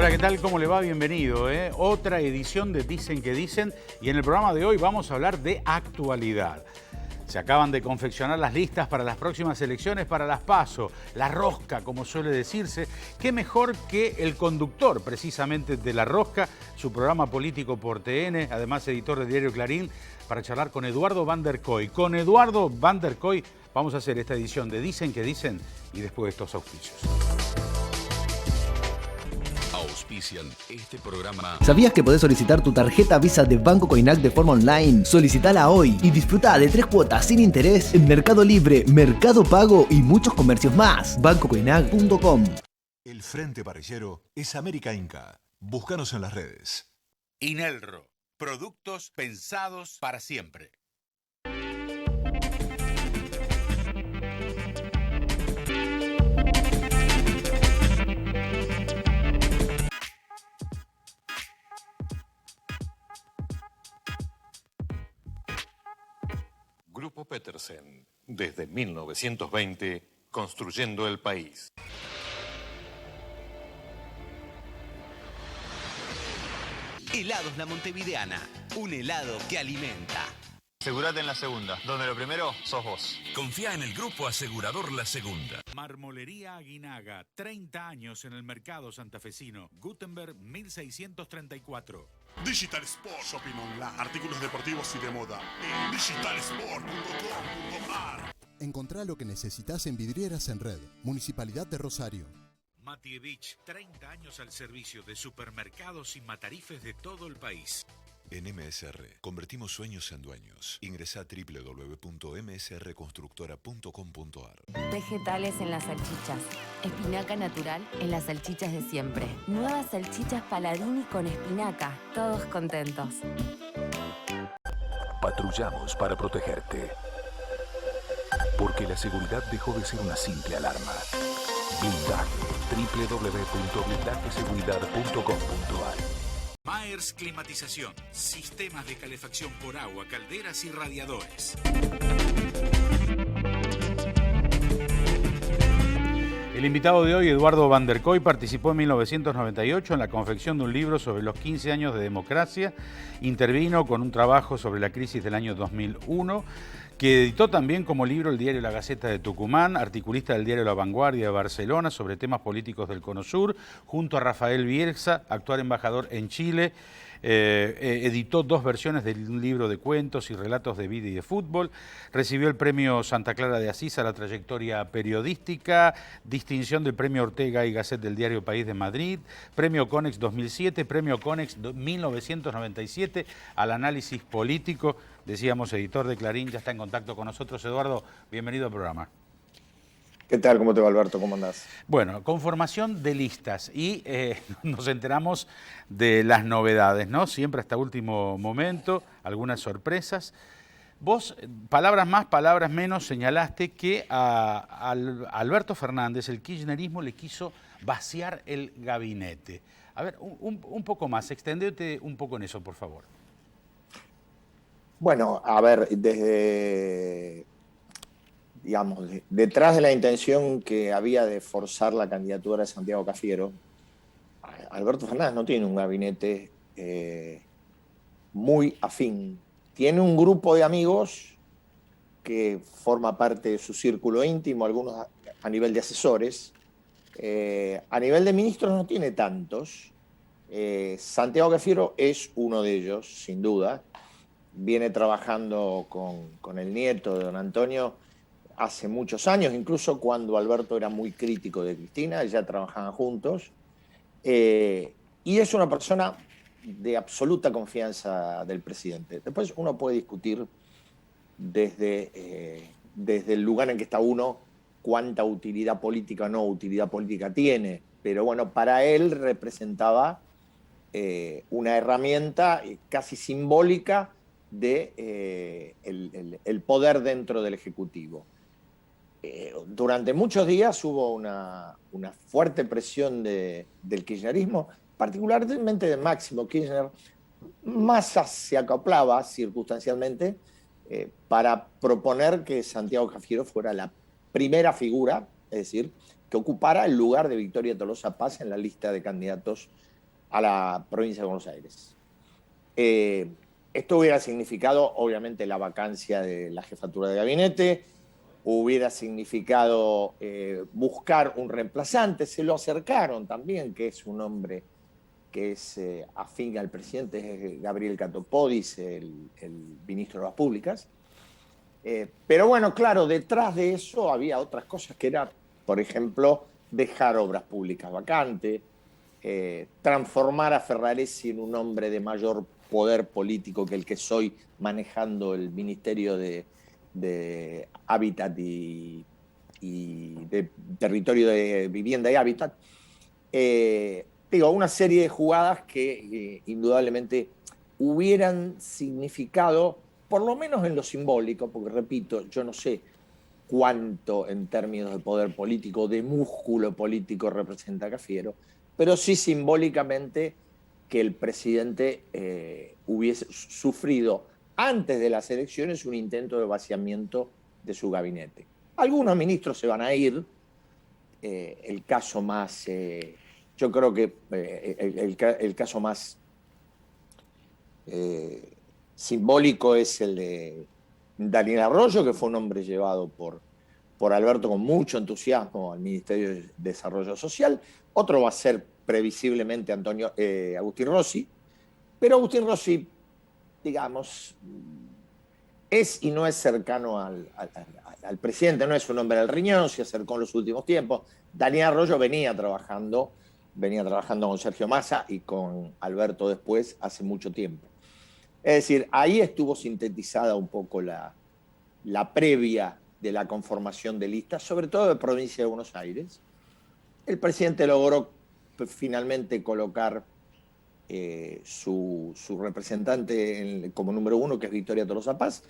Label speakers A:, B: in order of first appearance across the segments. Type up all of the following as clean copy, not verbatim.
A: Hola, ¿qué tal? ¿Cómo le va? Bienvenido. Otra edición de Dicen que Dicen, y en el programa de hoy vamos a hablar de actualidad. Se acaban de confeccionar las listas para las próximas elecciones, para las PASO, la rosca, como suele decirse. ¿Qué mejor que el conductor, precisamente, de La Rosca, su programa político por TN, además editor de Diario Clarín, para charlar con Eduardo Van der Kooi? Con Eduardo Van der Kooi vamos a hacer esta edición de Dicen que Dicen y después de estos auspicios.
B: Auspician este programa.
C: ¿Sabías que podés solicitar tu tarjeta Visa de Banco Coinac de forma online? Solicitala hoy y disfruta de 3 cuotas sin interés en Mercado Libre, Mercado Pago y muchos comercios más. bancocoinac.com.
D: El Frente Parrillero es América Inca. Búscanos en las redes.
A: Inelro, productos pensados para siempre.
E: Grupo Petersen, desde 1920, construyendo el país.
F: Helados La Montevideana, un helado que alimenta.
G: Asegurate en la segunda, donde lo primero sos vos.
B: Confía en el Grupo Asegurador La Segunda.
A: Marmolería Aguinaga, 30 años en el mercado santafesino. Gutenberg 1634.
H: Digital Sport, shopping online, artículos deportivos y de moda. digitalsport.com.ar.
I: Encontrá lo que necesitas en Vidrieras en Red, Municipalidad de Rosario.
A: Matievich, 30 años al servicio de supermercados y matarifes de todo el país.
D: En MSR, convertimos sueños en dueños. Ingresá a www.msrconstructora.com.ar.
J: Vegetales en las salchichas. Espinaca natural en las salchichas de siempre. Nuevas salchichas Paladini con espinaca. Todos contentos.
B: Patrullamos para protegerte. Porque la seguridad dejó de ser una simple alarma. Blindaje. www.blindajeseguridad.com.ar.
A: Myers Climatización, sistemas de calefacción por agua, calderas y radiadores. El invitado de hoy, Eduardo Van der Kooi, participó en 1998 en la confección de un libro sobre los 15 años de democracia. Intervino con un trabajo sobre la crisis del año 2001, que editó también como libro el diario La Gaceta de Tucumán, articulista del diario La Vanguardia de Barcelona sobre temas políticos del Cono Sur, junto a Rafael Bielsa, actual embajador en Chile. Editó 2 versiones de un libro de cuentos y relatos de vida y de fútbol. Recibió el premio Santa Clara de Asís a la trayectoria periodística, distinción del premio Ortega y Gasset del diario País de Madrid, premio Conex 2007, premio Conex 1997 al análisis político. Decíamos, editor de Clarín, ya está en contacto con nosotros. Eduardo, bienvenido al programa.
K: ¿Qué tal? ¿Cómo te va, Alberto? ¿Cómo andás?
A: Bueno, conformación de listas y nos enteramos de las novedades, ¿no? Siempre hasta último momento, algunas sorpresas. Vos, palabras más, palabras menos, señalaste que a Alberto Fernández el kirchnerismo le quiso vaciar el gabinete. A ver, un poco más, extendete un poco en eso, por favor.
K: Bueno, a ver, digamos, detrás de la intención que había de forzar la candidatura de Santiago Cafiero, Alberto Fernández no tiene un gabinete muy afín. Tiene un grupo de amigos que forma parte de su círculo íntimo, algunos a nivel de asesores. A nivel de ministros no tiene tantos. Santiago Cafiero es uno de ellos, sin duda. Viene trabajando con el nieto de don Antonio hace muchos años, incluso cuando Alberto era muy crítico de Cristina, ya trabajaban juntos. Y es una persona de absoluta confianza del presidente. Después uno puede discutir desde el lugar en que está uno cuánta utilidad política o no utilidad política tiene, pero bueno, para él representaba una herramienta casi simbólica de el poder dentro del Ejecutivo. Durante muchos días hubo una fuerte presión del kirchnerismo, particularmente de Máximo Kirchner. Massa se acoplaba circunstancialmente para proponer que Santiago Cafiero fuera la primera figura, es decir, que ocupara el lugar de Victoria Tolosa Paz en la lista de candidatos a la provincia de Buenos Aires. Esto hubiera significado, obviamente, la vacancia de la jefatura de gabinete, hubiera significado buscar un reemplazante, se lo acercaron también, que es un hombre que es afín al presidente, es Gabriel Catopodis, el ministro de Obras Públicas. Pero bueno, claro, detrás de eso había otras cosas que era, por ejemplo, dejar obras públicas vacantes, transformar a Ferraresi en un hombre de mayor poder político que el que soy manejando el Ministerio de Hábitat y de Territorio de Vivienda y Hábitat. Digo, una serie de jugadas que indudablemente hubieran significado, por lo menos en lo simbólico, porque repito, yo no sé cuánto en términos de poder político, de músculo político representa Cafiero, pero sí simbólicamente que el presidente hubiese sufrido antes de las elecciones un intento de vaciamiento de su gabinete. Algunos ministros se van a ir, el caso más, yo creo que el caso más simbólico es el de Daniel Arroyo, que fue un hombre llevado por Alberto con mucho entusiasmo al Ministerio de Desarrollo Social. Otro va a ser previsiblemente Agustín Rossi, pero Agustín Rossi, digamos, es y no es cercano al presidente, no es un hombre del riñón, se acercó en los últimos tiempos. Daniel Arroyo venía trabajando con Sergio Massa y con Alberto después hace mucho tiempo. Es decir, ahí estuvo sintetizada un poco la previa de la conformación de listas, sobre todo de provincia de Buenos Aires. El presidente logró finalmente colocar su representante como número 1, que es Victoria Tolosa Paz.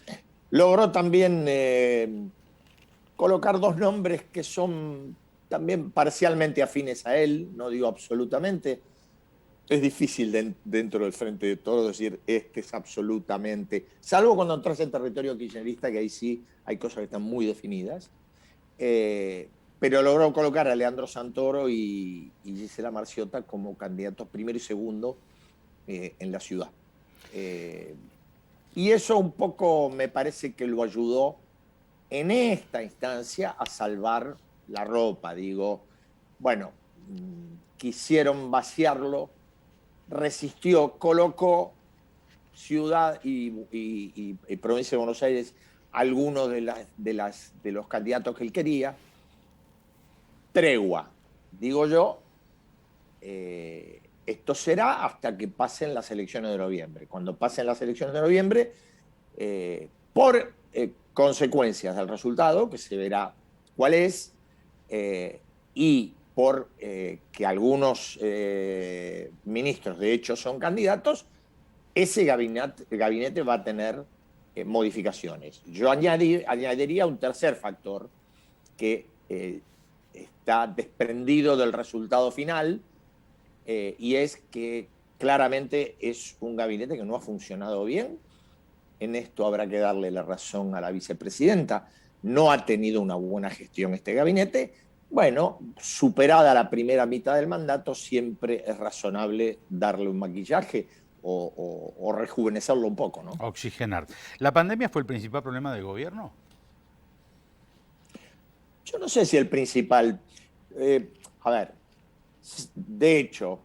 K: Logró también colocar dos nombres que son también parcialmente afines a él, no digo absolutamente. Es difícil dentro del Frente de Todos decir este es absolutamente, salvo cuando entras en territorio kirchnerista, que ahí sí hay cosas que están muy definidas. Pero logró colocar a Leandro Santoro y Gisela Marciota como candidatos primero y segundo en la ciudad. Y eso un poco me parece que lo ayudó en esta instancia a salvar la ropa. Digo, bueno, quisieron vaciarlo, resistió, colocó ciudad y provincia de Buenos Aires algunos de los candidatos que él quería. Tregua, digo yo, esto será hasta que pasen las elecciones de noviembre. Cuando pasen las elecciones de noviembre, por consecuencias del resultado, que se verá cuál es, y por que algunos ministros de hecho son candidatos, ese gabinete va a tener modificaciones. Yo añadiría un tercer factor que está desprendido del resultado final, y es que claramente es un gabinete que no ha funcionado bien. En esto habrá que darle la razón a la vicepresidenta. No ha tenido una buena gestión este gabinete. Bueno, superada la primera mitad del mandato, siempre es razonable darle un maquillaje o rejuvenecerlo un poco, ¿no?
A: Oxigenar. ¿La pandemia fue el principal problema del gobierno?
K: Yo no sé si el principal. A ver, de hecho,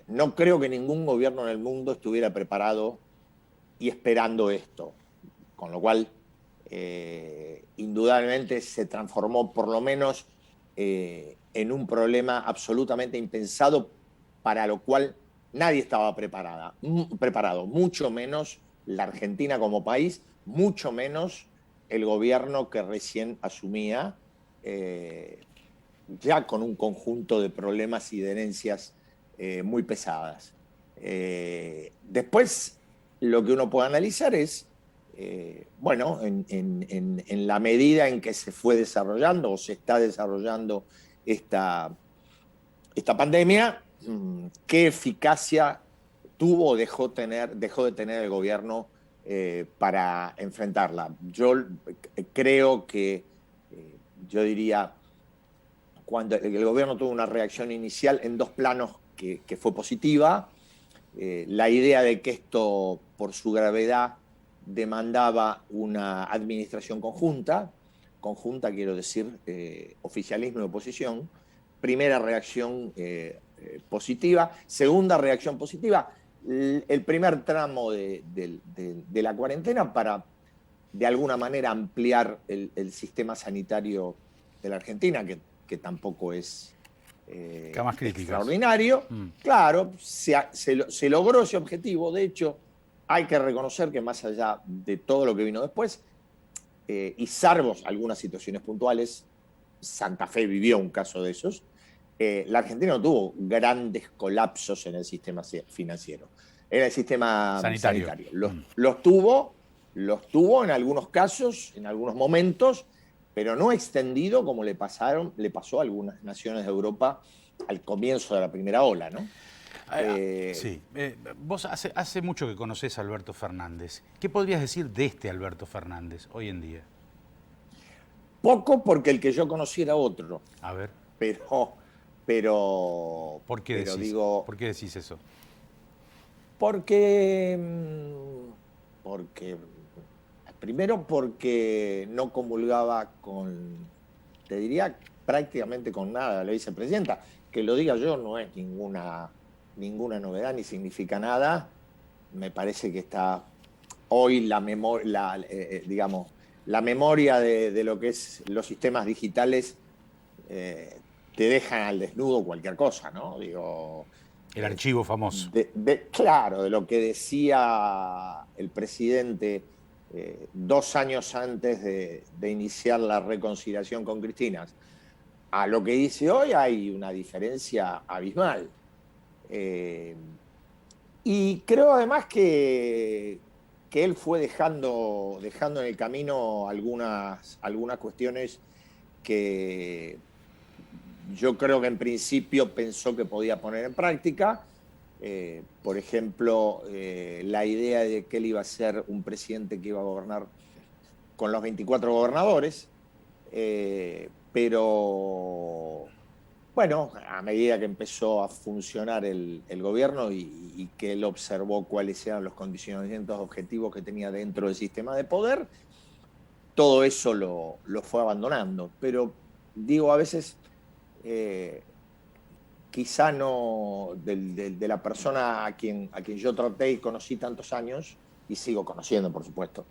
K: no creo que ningún gobierno en el mundo estuviera preparado y esperando esto. Con lo cual, indudablemente se transformó por lo menos en un problema absolutamente impensado, para lo cual nadie estaba preparado, mucho menos la Argentina como país, mucho menos el gobierno que recién asumía, ya con un conjunto de problemas y de herencias muy pesadas. Después, lo que uno puede analizar es, bueno, en la medida en que se fue desarrollando o se está desarrollando esta pandemia, qué eficacia tuvo o dejó de tener el gobierno para enfrentarla. Yo creo que, yo diría, cuando el gobierno tuvo una reacción inicial en dos planos que fue positiva. La idea de que esto, por su gravedad, demandaba una administración conjunta quiero decir oficialismo y oposición. Primera reacción positiva. Segunda reacción positiva, el primer tramo de la cuarentena para, de alguna manera, ampliar el sistema sanitario de la Argentina, que tampoco es extraordinario. Claro, se logró ese objetivo. De hecho, hay que reconocer que más allá de todo lo que vino después, y salvo algunas situaciones puntuales, Santa Fe vivió un caso de esos, la Argentina no tuvo grandes colapsos en el sistema financiero, en el sistema sanitario. Los tuvo en algunos casos, en algunos momentos, pero no extendido como le pasó a algunas naciones de Europa al comienzo de la primera ola, ¿no?
A: Sí. Vos hace mucho que conocés a Alberto Fernández. ¿Qué podrías decir de este Alberto Fernández hoy en día?
K: Poco, porque el que yo conocí era otro.
A: A ver.
K: Pero
A: ¿Por qué decís eso?
K: Primero porque no comulgaba te diría, prácticamente con nada la vicepresidenta. Que lo diga yo no es ninguna novedad ni significa nada. Me parece que está hoy la memoria de lo que es los sistemas digitales, te dejan al desnudo cualquier cosa, ¿no?
A: El archivo famoso.
K: Claro, de lo que decía el presidente 2 años antes de iniciar la reconciliación con Cristina, a lo que dice hoy hay una diferencia abismal. Y creo además que él fue dejando en el camino algunas cuestiones que yo creo que en principio pensó que podía poner en práctica. Por ejemplo, la idea de que él iba a ser un presidente que iba a gobernar con los 24 gobernadores, pero bueno, a medida que empezó a funcionar el gobierno y que él observó cuáles eran los condicionamientos objetivos que tenía dentro del sistema de poder, todo eso lo fue abandonando. Pero digo, a veces quizá no de la persona a quien yo traté y conocí tantos años, y sigo conociendo, por supuesto,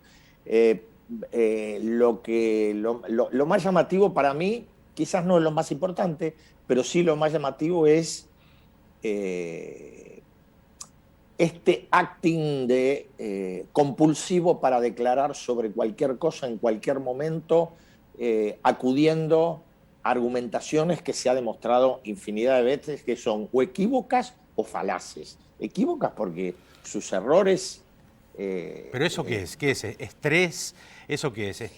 K: lo más llamativo para mí, quizás no es lo más importante, pero sí lo más llamativo es este acting compulsivo para declarar sobre cualquier cosa en cualquier momento, acudiendo a argumentaciones que se ha demostrado infinidad de veces que son o equívocas o falaces. Equívocas porque sus errores...
A: ¿Pero eso qué es? ¿Qué es? ¿Estrés? ¿Eso qué es?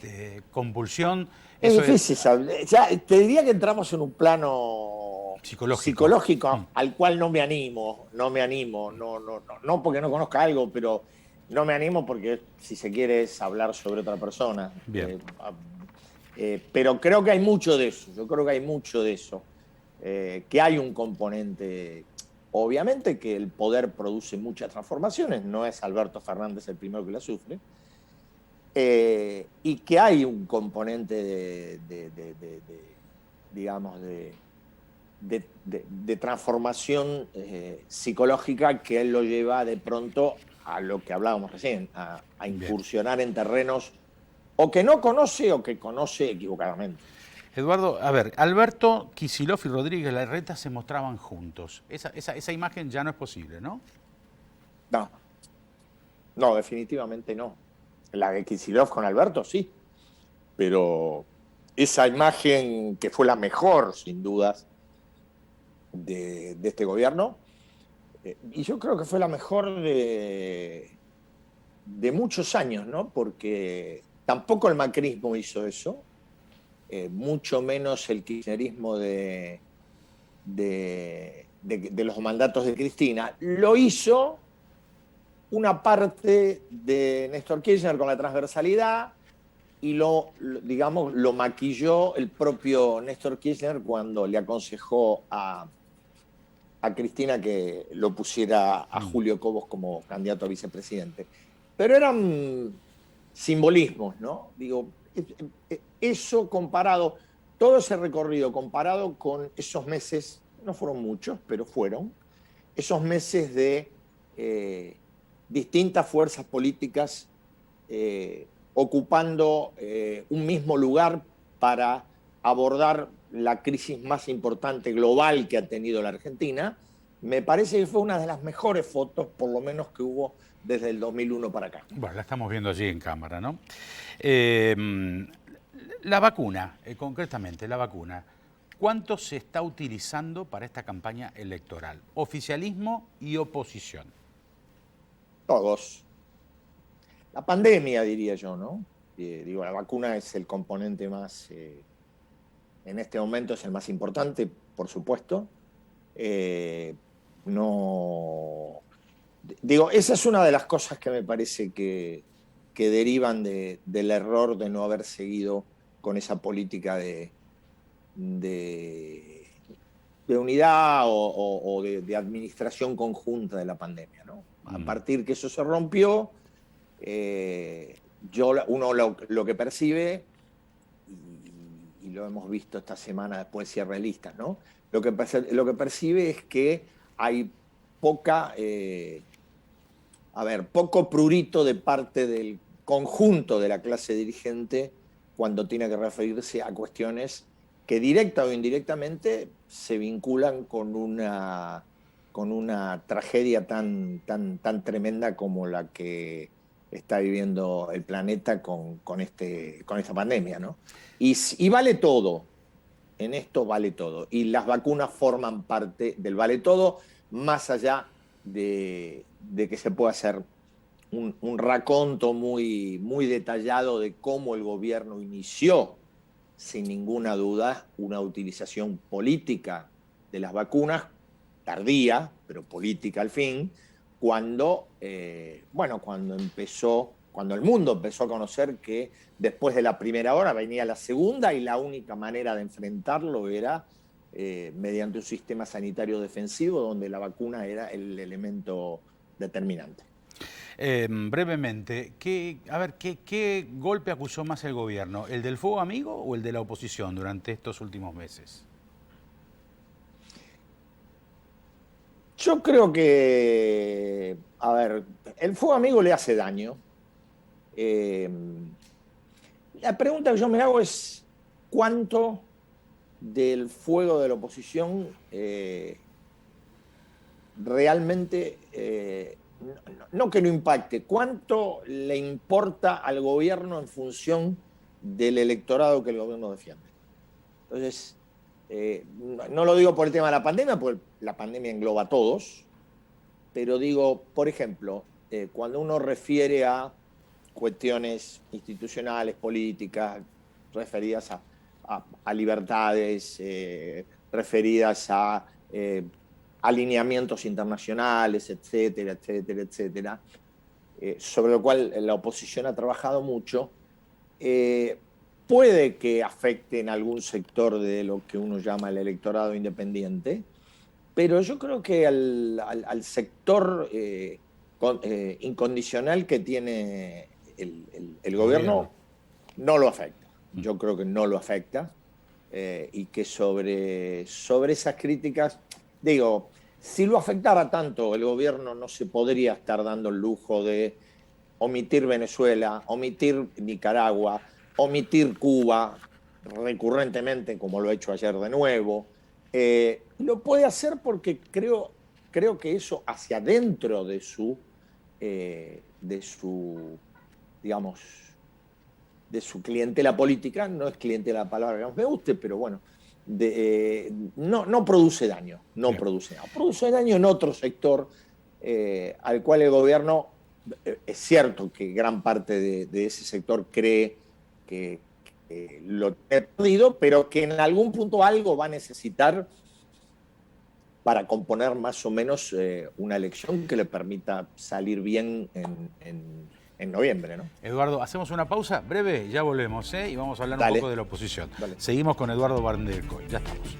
A: ¿Compulsión?
K: Es difícil saber. Ya, te diría que entramos en un plano psicológico al cual no me animo, no porque no conozca algo, pero no me animo porque, si se quiere, es hablar sobre otra persona.
A: Bien.
K: Pero creo que hay mucho de eso, que hay un componente, obviamente que el poder produce muchas transformaciones, no es Alberto Fernández el primero que la sufre, y que hay un componente de transformación psicológica que él lo lleva de pronto a lo que hablábamos recién, a incursionar en terrenos o que no conoce o que conoce equivocadamente.
A: Eduardo, a ver, Alberto, Kicillof y Rodríguez Larreta se mostraban juntos. Esa imagen ya no es posible, ¿no?
K: No, definitivamente no. La de Kicillof con Alberto, sí. Pero esa imagen que fue la mejor, sin dudas, de este gobierno, y yo creo que fue la mejor de muchos años, ¿no? Porque tampoco el macrismo hizo eso, mucho menos el kirchnerismo de los mandatos de Cristina. Lo hizo una parte de Néstor Kirchner con la transversalidad y lo maquilló el propio Néstor Kirchner cuando le aconsejó a a Cristina que lo pusiera a Julio Cobos como candidato a vicepresidente. Pero eran simbolismos, ¿no? Digo, eso comparado, todo ese recorrido comparado con esos meses, no fueron muchos, pero fueron, esos meses de distintas fuerzas políticas ocupando un mismo lugar para abordar la crisis más importante global que ha tenido la Argentina, me parece que fue una de las mejores fotos, por lo menos que hubo desde el 2001 para acá.
A: Bueno, la estamos viendo allí en cámara, ¿no? La vacuna, concretamente, la vacuna, ¿cuánto se está utilizando para esta campaña electoral? Oficialismo y oposición.
K: Todos. La pandemia, diría yo, ¿no? Digo, la vacuna es el componente más, en este momento es el más importante, por supuesto. No, digo, esa es una de las cosas que me parece que derivan del error de no haber seguido con esa política de unidad o de administración conjunta de la pandemia, ¿no? A partir que eso se rompió, uno lo que percibe, y lo hemos visto esta semana después de cierre de listas, ¿no? Lo que percibe es que hay poco prurito de parte del conjunto de la clase dirigente cuando tiene que referirse a cuestiones que directa o indirectamente se vinculan con una tragedia tan tremenda como la que está viviendo el planeta con esta pandemia, ¿no? Y vale todo, en esto vale todo. Y las vacunas forman parte del vale todo, más allá de que se pueda hacer un raconto muy, muy detallado de cómo el gobierno inició, sin ninguna duda, una utilización política de las vacunas, tardía, pero política al fin, cuando el mundo empezó a conocer que después de la primera hora venía la segunda y la única manera de enfrentarlo era mediante un sistema sanitario defensivo donde la vacuna era el elemento determinante.
A: Brevemente, ¿qué golpe acusó más el gobierno? ¿El del fuego amigo o el de la oposición durante estos últimos meses?
K: Yo creo que, el fuego amigo le hace daño. La pregunta que yo me hago es cuánto del fuego de la oposición realmente, no que no impacte, cuánto le importa al gobierno en función del electorado que el gobierno defiende. Entonces, no lo digo por el tema de la pandemia, porque la pandemia engloba a todos, pero digo, por ejemplo, cuando uno refiere a cuestiones institucionales, políticas, referidas a libertades, referidas a alineamientos internacionales, etcétera, etcétera, etcétera, sobre lo cual la oposición ha trabajado mucho, puede que afecte en algún sector de lo que uno llama el electorado independiente, pero yo creo que al sector incondicional que tiene el gobierno no lo afecta. Yo creo que no lo afecta y que sobre esas críticas, digo, si lo afectara tanto, el gobierno no se podría estar dando el lujo de omitir Venezuela, omitir Nicaragua, omitir Cuba recurrentemente, como lo ha hecho ayer de nuevo. Lo puede hacer porque creo que eso hacia adentro de su clientela política, no es clientela la palabra que más me guste, pero bueno, no produce daño, produce daño en otro sector al cual el gobierno, es cierto que gran parte de ese sector cree que lo ha perdido, pero que en algún punto algo va a necesitar para componer más o menos una elección que le permita salir bien en noviembre, ¿no?
A: Eduardo, hacemos una pausa breve, ya volvemos, y vamos a hablar un poco de la oposición.
K: Dale.
A: Seguimos con Eduardo Van der Kooi, ya estamos.